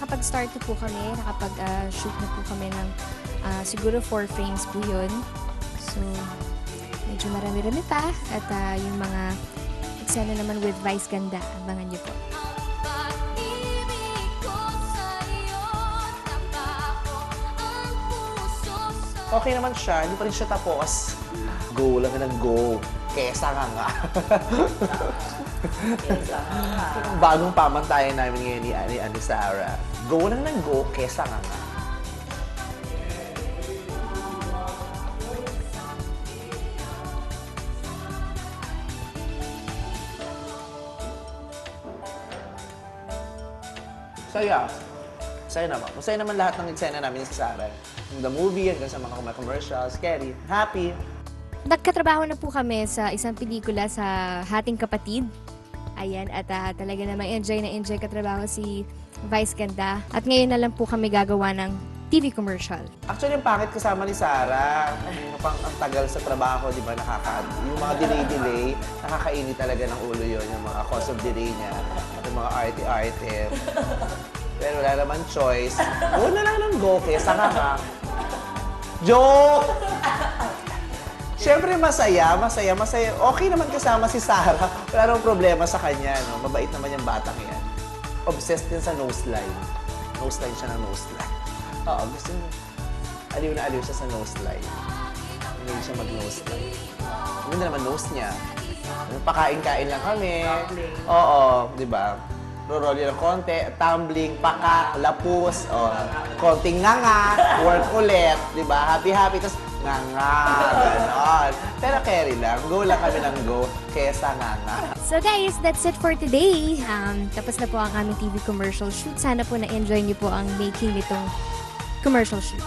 nakapag-start na po kami, nakapag-shoot na po kami ng siguro 4 frames po yun. So, medyo marami-rami pa. At yung mga eksena naman with Vice Ganda, abangan niyo po. Okay naman siya, hindi pa rin siya tapos. Go lang ng go. Kesa nga. Bagong pamantayan namin ngayon ni Ani Sarah. Go lang ng go, kesa nga. Masaya naman lahat ng eksena namin ni Sarah. From the movie hanggang sa mga commercials, scary, happy. Nagkatrabaho na po kami sa isang pelikula sa Hating Kapatid. Ayan, at talaga namang enjoy katrabaho si Vice Ganda. At ngayon na lang po kami gagawa ng TV commercial. Actually, yung pangit kasama ni Sarah, ang tagal sa trabaho, di ba, yung mga delay, nakakainit talaga ng ulo yon, yung mga cause of delay niya, yung mga arte-arte. Pero wala naman choice. Go na lang ng go, kesa nga. Joke! Siyempre masaya. Okay naman kasama si Sarah. Wala namang problema sa kanya, no? Mabait naman yung batang yan. Obsessed din sa noseline. Noseline siya ng noseline. Oo, gusto niya. Aliw na aliw siya sa noseline. Hindi siya mag-noseline. Hindi naman nose niya. Pakain-kain lang kami. Oo, di ba? Roroli ng konti, tumbling, paka, lapus, konting nganga, work ulit, di ba? Happy, tapos nganga, gano'n. Pero carry lang, go lang kami ng go, kesa nganga. So guys, that's it for today. Tapos na po ang aming TV commercial shoot. Sana po na-enjoy niyo po ang making nitong commercial shoot.